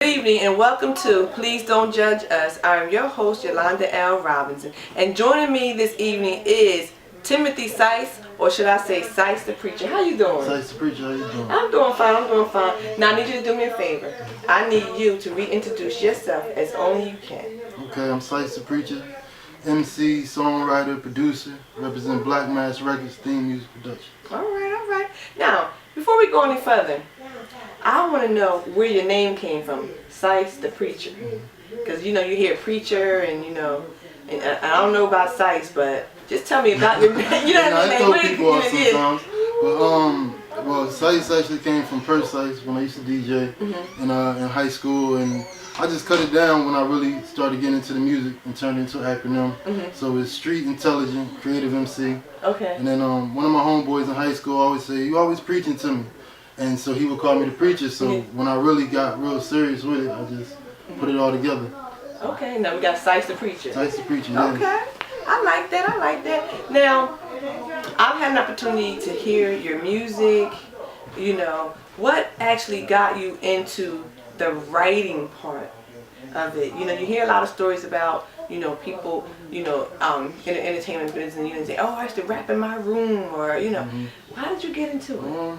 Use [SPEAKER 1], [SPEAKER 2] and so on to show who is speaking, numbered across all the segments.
[SPEAKER 1] Good evening and welcome to Please Don't Judge Us. I am your host, Yolanda L. Robinson. And joining me this evening is Timothy Sice, or should I say Sice the Preacher. How you doing?
[SPEAKER 2] Sice the Preacher, how you doing?
[SPEAKER 1] I'm doing fine. Now I need you to do me a favor. I need you to reintroduce yourself as only you can.
[SPEAKER 2] Okay, I'm Sice the Preacher, Emcee, songwriter, producer, represent Black Mass Records, theme music production.
[SPEAKER 1] All right. Now, before we go any further, I want to know where your name came from, Sice the Preacher. Because, you hear preacher and, and I don't know about Sice, but just tell me about your,
[SPEAKER 2] I throw people off sometimes. But, well, Sice actually came from Sice when I used to DJ in high school, and I just cut it down when I really started getting into the music and turned it into an acronym. So it's Street Intelligent Creative MC.
[SPEAKER 1] Okay.
[SPEAKER 2] And then one of my homeboys in high school always say, "You always preaching to me." And so he would call me the preacher. So when I really got real serious with it, I just put it all together.
[SPEAKER 1] Okay, now we got Sice the Preacher.
[SPEAKER 2] Sice the Preacher, yeah.
[SPEAKER 1] Okay, I like that. Now, I've had an opportunity to hear your music. What actually got you into the writing part of it? You hear a lot of stories about, people, in the entertainment business, say, "Oh, I used to rap in my room," or, Why did you get into it?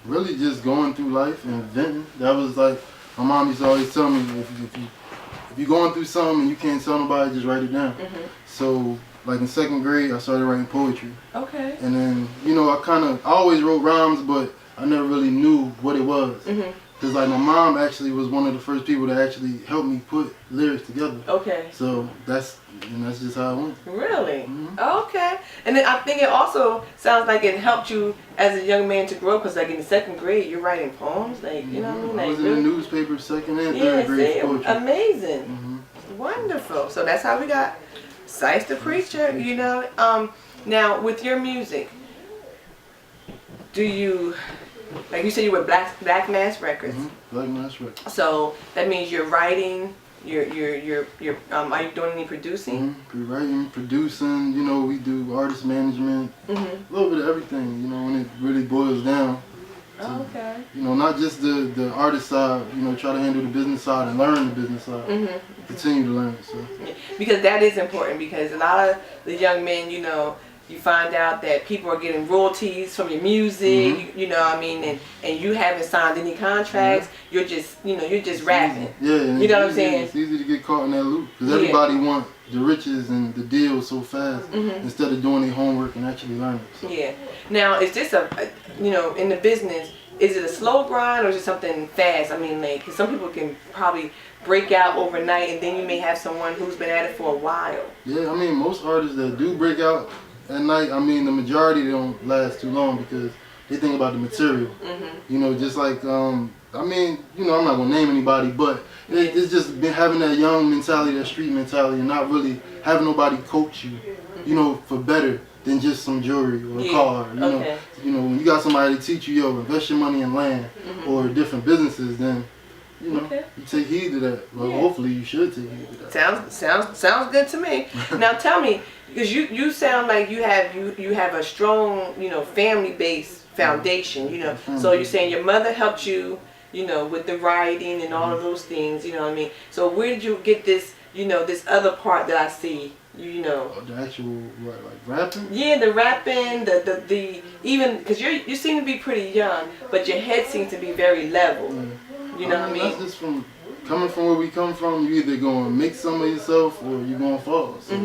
[SPEAKER 2] Really just going through life and venting. That was like, my mom used to always tell me, if you're going through something and you can't tell nobody, just write it down. So, like in second grade, I started writing poetry.
[SPEAKER 1] Okay.
[SPEAKER 2] And then, I always wrote rhymes, but I never really knew what it was. Because like my mom actually was one of the first people that actually helped me put lyrics together. Okay. So that's just how it went.
[SPEAKER 1] Really? Okay. And then I think it also sounds like it helped you as a young man to grow, because like in the second grade you're writing poems, like you know what I mean? Like,
[SPEAKER 2] I was in the newspaper second and third grade poetry.
[SPEAKER 1] Amazing. Wonderful. So that's how we got Sice the Preacher. Now with your music, do you, like you said, you were Black Mass Records.
[SPEAKER 2] Black Mass Records. So
[SPEAKER 1] that means you're writing. Are you doing any producing?
[SPEAKER 2] Writing, producing. We do artist management. A little bit of everything. When it really boils down.
[SPEAKER 1] Okay.
[SPEAKER 2] Not just the artist side. Try to handle the business side and learn the business side. Continue to learn. So.
[SPEAKER 1] Yeah. Because that is important. Because a lot of the young men, you find out that people are getting royalties from your music, and you haven't signed any contracts. You're just, you're just rapping.
[SPEAKER 2] Yeah,
[SPEAKER 1] you know what I'm saying?
[SPEAKER 2] It's easy to get caught in that loop because everybody wants the riches and the deal so fast instead of doing their homework and actually learning. So.
[SPEAKER 1] Yeah. Now, is this in the business, is it a slow grind or is it something fast? I mean, like, 'cause some people can probably break out overnight, and then you may have someone who's been at it for a while.
[SPEAKER 2] Yeah, most artists that do break out at night, the majority don't last too long because they think about the material. Just like, I'm not going to name anybody, but it's just been having that young mentality, that street mentality, and not really having nobody coach you, for better than just some jewelry or a car. When you got somebody to teach you, invest your money in land or different businesses, then you take heed to that. Well, hopefully you should take heed to that.
[SPEAKER 1] Sounds good to me. Now tell me, because you sound like you have a strong family based foundation. So you're saying your mother helped you with the writing and all of those things. So where did you get this this other part that I see?
[SPEAKER 2] The actual like rapping?
[SPEAKER 1] Yeah, the rapping, the even because you seem to be pretty young, but your head seems to be very level. You know what I mean?
[SPEAKER 2] That's just from coming from where we come from. You either gonna make some of yourself or you're gonna fall. So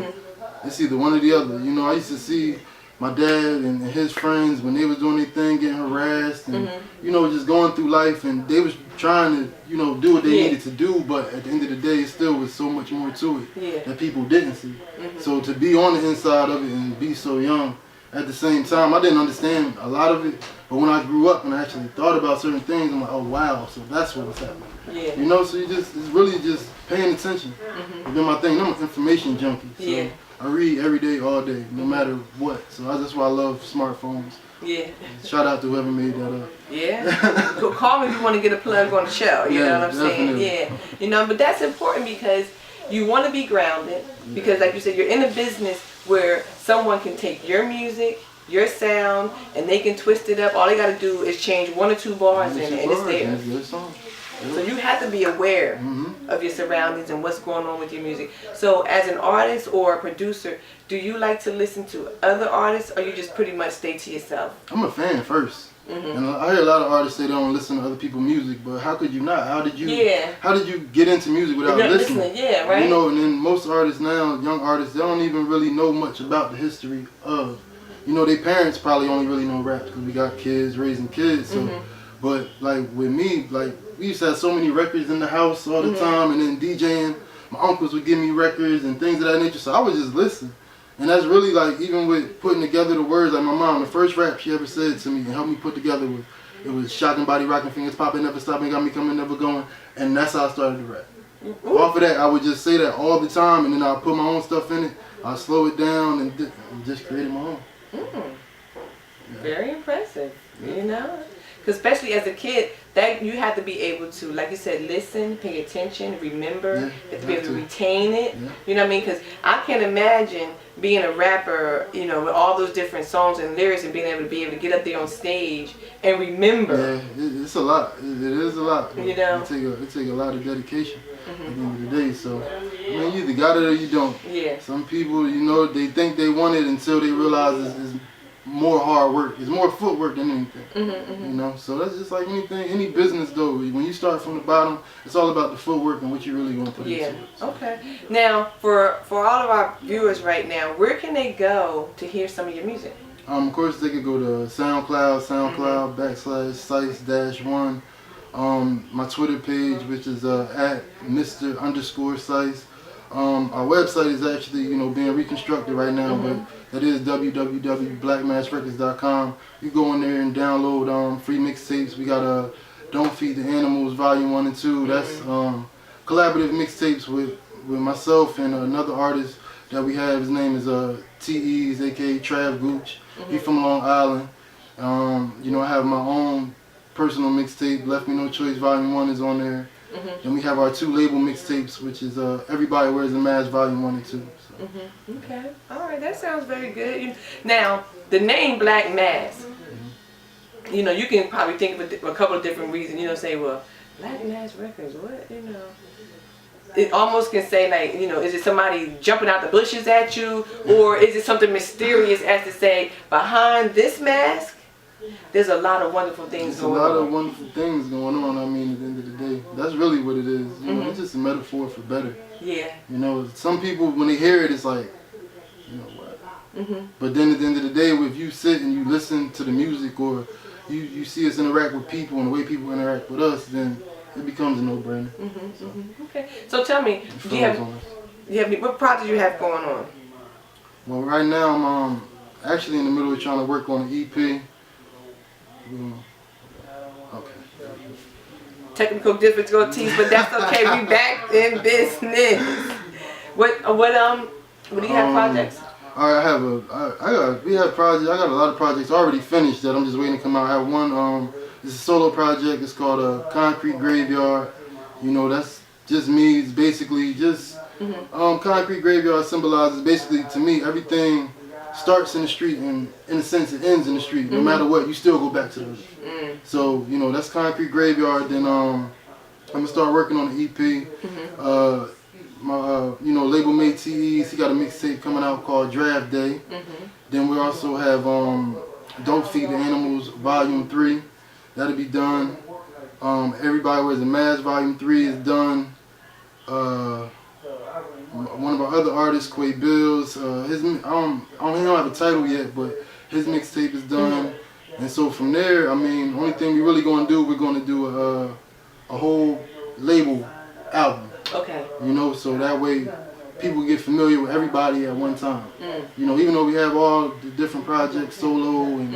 [SPEAKER 2] it's either one or the other. I used to see my dad and his friends when they was doing their thing, getting harassed and just going through life, and they was trying to do what they needed to do, but at the end of the day, it still was so much more to it that people didn't see. So to be on the inside of it and be so young. At the same time, I didn't understand a lot of it, but when I grew up and I actually thought about certain things, I'm like, oh wow, so that's what was happening. So it's really just paying attention. It's been my thing. I'm an information junkie, so I read every day, all day, no matter what. So that's why I love smartphones. Yeah. Shout out to whoever made that up.
[SPEAKER 1] Yeah. Call me if you want to get a plug on the show. You know what I'm
[SPEAKER 2] definitely.
[SPEAKER 1] saying? Yeah. But that's important because you want to be grounded. Because like you said, you're in a business where someone can take your music, your sound, and they can twist it up. All they got to do is change one or two bars and it's there. So you have to be aware of your surroundings and what's going on with your music. So as an artist or a producer, do you like to listen to other artists, or you just pretty much stay to yourself?
[SPEAKER 2] I'm a fan first. And I hear a lot of artists say they don't listen to other people's music, but how could you not? How did you get into music without listening?
[SPEAKER 1] Yeah, right.
[SPEAKER 2] You know, and then most artists now, young artists, they don't even really know much about the history of, you know, their parents probably only really know rap because we got kids raising kids. So, but like with me, like we used to have so many records in the house all the time, and then DJing, my uncles would give me records and things of that nature. So I would just listen. And that's really like, even with putting together the words, like my mom, the first rap she ever said to me and helped me put together was, it was shocking body, rocking fingers, popping, never stopping, got me coming, never going. And that's how I started to rap. Off of that, I would just say that all the time, and then I'll put my own stuff in it. I'll slow it down and just create my own.
[SPEAKER 1] Very impressive, you know? Because especially as a kid, that you have to be able to, like you said, listen, pay attention, remember, you have to be able to retain it. You know what I mean? Because I can't imagine being a rapper, you know, with all those different songs and lyrics and being able to get up there on stage and remember.
[SPEAKER 2] Yeah, it's a lot. It is a lot.
[SPEAKER 1] You know?
[SPEAKER 2] It take a lot of dedication at the end of the day. So, I mean, you either got it or you don't.
[SPEAKER 1] Yeah.
[SPEAKER 2] Some people, you know, they think they want it until they realize it's more hard work. It's more footwork than anything. You know, so that's just like anything, any business though. When you start from the bottom, it's all about the footwork and what you really gonna put into it. So.
[SPEAKER 1] Okay. Now, for all of our viewers right now, where can they go to hear some of your music?
[SPEAKER 2] Of course, they could go to SoundCloud /Sice-1. My Twitter page, which is at Mr_Sice. Our website is actually, you know, being reconstructed right now, but that is www.blackmassrecords.com. You go in there and download free mixtapes. We got Don't Feed the Animals Volume 1 and 2. That's collaborative mixtapes with myself and another artist that we have. His name is T.E.'s, aka Trav Gooch. He's from Long Island. You know, I have my own personal mixtape. Left Me No Choice Volume 1 is on there. And we have our 2 label mixtapes, which is Everybody Wears a Mask Volume 1 and 2. So.
[SPEAKER 1] Okay. All right. That sounds very good. Now, the name Black Mass, you know, you can probably think of a couple of different reasons. You know, say, well, Black Mass Records, what, you know? It almost can say, like, you know, is it somebody jumping out the bushes at you? Or is it something mysterious as to say, behind this mask, there's a lot of wonderful things going on.
[SPEAKER 2] There's a lot of wonderful things going on, I mean, at the end of the day. That's really what it is. You know, it's just a metaphor for better.
[SPEAKER 1] Yeah.
[SPEAKER 2] You know, some people, when they hear it, it's like, you know what? But then at the end of the day, if you sit and you listen to the music, or you see us interact with people and the way people interact with us, then it becomes a no-brainer.
[SPEAKER 1] Okay. So tell me, what project you have going on?
[SPEAKER 2] Well, right now I'm actually in the middle of trying to work on an EP. Okay.
[SPEAKER 1] Technical difficulties, but that's okay. We back in business. What do you have projects?
[SPEAKER 2] We have projects. I got a lot of projects already finished that I'm just waiting to come out. I have one. It's a solo project. It's called Concrete Graveyard. You know, that's just me. It's basically just Concrete Graveyard symbolizes basically, to me, everything starts in the street, and in a sense it ends in the street. No matter what, you still go back to the roof. So, you know, that's Concrete Graveyard. Then I'm gonna start working on the EP. My you know, label mate T.E.'s, he got a mixtape coming out called Draft Day. Then we also have Don't Feed the Animals Volume 3. That'll be done. Everybody Wears a Mask Volume 3 is done. One of our other artists, Quay Bills, I don't have a title yet, but his mixtape is done. And so from there, I mean, only thing we're really going to do, we're going to do a whole label album. Okay. You know, so that way people get familiar with everybody at one time. You know, even though we have all the different projects, solo and,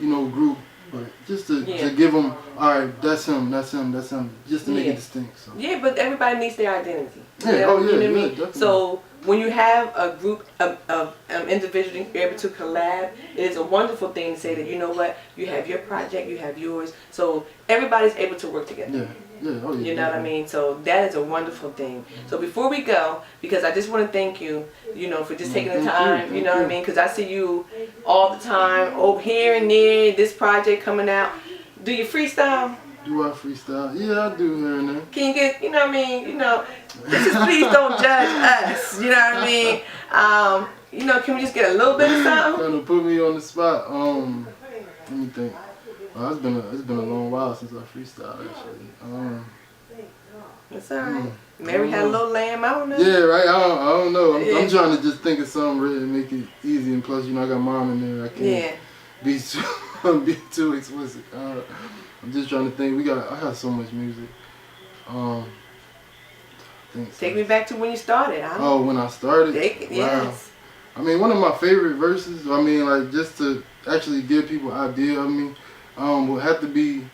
[SPEAKER 2] you know, group, but just to give them, all right, that's him, just to make it distinct. So. Yeah,
[SPEAKER 1] but everybody needs their identity.
[SPEAKER 2] Yeah, you know what I mean? Definitely.
[SPEAKER 1] So when you have a group of individuals able to collab, it is a wonderful thing to say that, you know what, you have your project, you have yours, so everybody's able to work together. You know what I mean? So that is a wonderful thing. So before we go, because I just want to thank you, you know, for just taking the time, you know what I mean? Because I see you all the time, over here and there, this project coming out. Do you freestyle?
[SPEAKER 2] Do I freestyle? Yeah, I do here and there.
[SPEAKER 1] Can you get, you know what I mean? You know, this is please don't judge us. You know what I mean? You know, can we just get a little bit of something?
[SPEAKER 2] Kind of put me on the spot. Let me think. It's been a long while since I freestyled actually.
[SPEAKER 1] It's alright. Mary had a little lamb. I don't know.
[SPEAKER 2] Yeah, right. I don't know. I'm trying to just think of something really to make it easy, and plus, you know, I got mom in there. I can't be too explicit. I'm just trying to think. I got so much music.
[SPEAKER 1] Take me back to when you started.
[SPEAKER 2] When I started?
[SPEAKER 1] Yes.
[SPEAKER 2] Wow. I mean, one of my favorite verses, I mean, like, just to actually give people an idea of me, would have to be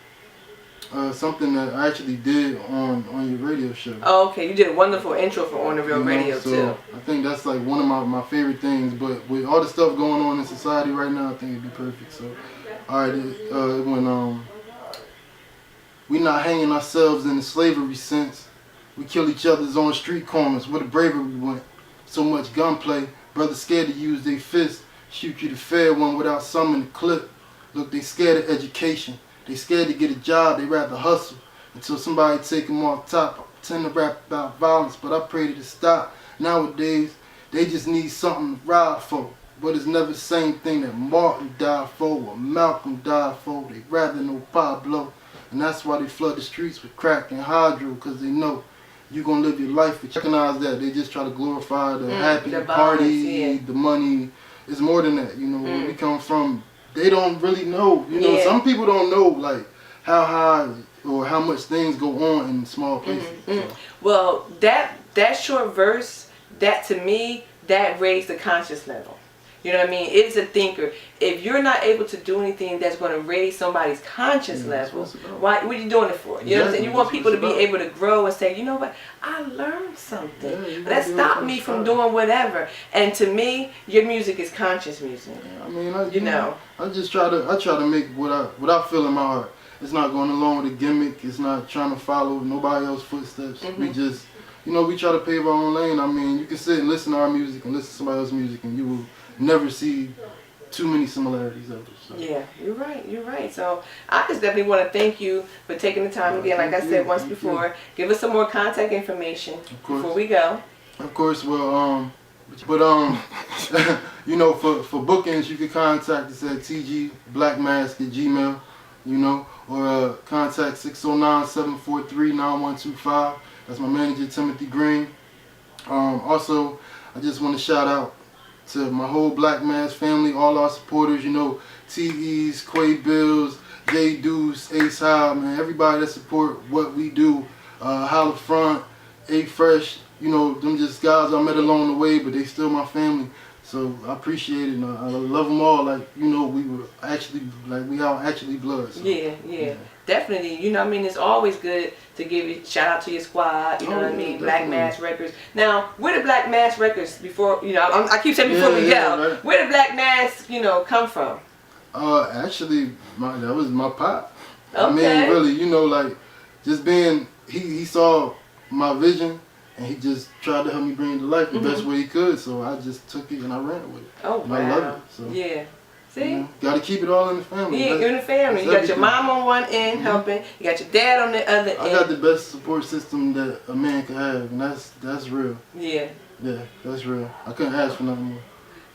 [SPEAKER 2] something that I actually did on your radio show.
[SPEAKER 1] Oh, okay. You did a wonderful intro for On the Real Radio,
[SPEAKER 2] so
[SPEAKER 1] too.
[SPEAKER 2] I think that's, like, one of my favorite things, but with all the stuff going on in society right now, I think it'd be perfect. So, alright, when, we not hanging ourselves in the slavery sense. We kill each other's on street corners where the bravery went. So much gunplay, brothers scared to use their fists. Shoot you the fair one without summing the clip. Look, they scared of education. They scared to get a job, they rather hustle. Until somebody take them off top. I tend to rap about violence, but I pray that it stop. Nowadays, they just need something to ride for. But it's never the same thing that Martin died for or Malcolm died for. They rather know Pablo. And that's why they flood the streets with crack and hydro, because they know you're going to live your life. But recognize that they just try to glorify the happy, the party, the money. It's more than that, you know, where we come from. They don't really know, you know, some people don't know, like, how high or how much things go on in small places. So.
[SPEAKER 1] Well, that short verse, that to me, that raised the conscious level. You know what I mean? It's a thinker. If you're not able to do anything that's going to raise somebody's conscious level, what are you doing it for? You know what I'm saying? You want people to be able to grow and say, you know what? I learned something. That stopped me from doing whatever. And to me, your music is conscious music.
[SPEAKER 2] Yeah, I mean, I just try to make what I feel in my heart. It's not going along with a gimmick. It's not trying to follow nobody else's footsteps. We just, you know, we try to pave our own lane. I mean, you can sit and listen to our music and listen to somebody else's music, and you will never see too many similarities of it. So. Yeah,
[SPEAKER 1] you're right. So I just definitely want to thank you for taking the time again. Like I said once before, give us some more contact information before we go.
[SPEAKER 2] Of course, well, you know, for bookings, you can contact us at tgblackmask@gmail, you know, or contact 609-743-9125. That's my manager, Timothy Green. Also, I just want to shout out to my whole Black Mask family, all our supporters, you know, T.E.'s, Quay Bills, J Deuce, Ace Howe, man, everybody that support what we do, Holla Front, A Fresh, you know, them just guys I met along the way, but they still my family. So I appreciate it, and I love them all. Like, you know, we are actually blood. So. Yeah.
[SPEAKER 1] Definitely. You know what I mean? It's always good to give a shout out to your squad. You know what I mean? Black Mask Records. Now, where did Black Mask Records before? You know, I keep saying before we go. Right. Where did Black Mask, you know, come from?
[SPEAKER 2] Actually, that was my pop.
[SPEAKER 1] Okay.
[SPEAKER 2] I mean, really, you know, like just being he saw my vision. And he just tried to help me bring it to life the best way he could. So I just took it and I ran with it.
[SPEAKER 1] Oh,
[SPEAKER 2] and
[SPEAKER 1] wow.
[SPEAKER 2] I love it. So,
[SPEAKER 1] yeah. See?
[SPEAKER 2] You know, got to keep it all in the family.
[SPEAKER 1] Yeah, in the family. You got your mom on one end helping. You got your dad on the other end.
[SPEAKER 2] I got the best support system that a man can have. And that's real.
[SPEAKER 1] Yeah.
[SPEAKER 2] Yeah, that's real. I couldn't ask for nothing more.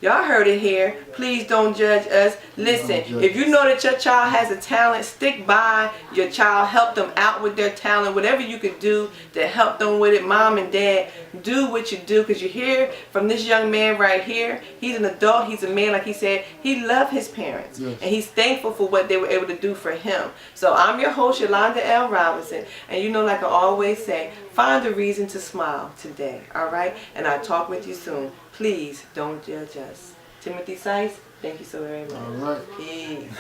[SPEAKER 1] Y'all heard it here. Please don't judge us. Listen, if you know that your child has a talent, stick by your child. Help them out with their talent. Whatever you could do to help them with it. Mom and dad, do what you do. Because you hear from this young man right here. He's an adult. He's a man. Like he said, he loved his parents. Yes. And he's thankful for what they were able to do for him. So I'm your host, Yolanda L. Robinson. And you know, like I always say, find a reason to smile today. All right? And I'll talk with you soon. Please don't judge us. Timothy Sice, thank you so very much.
[SPEAKER 2] All right.
[SPEAKER 1] Peace.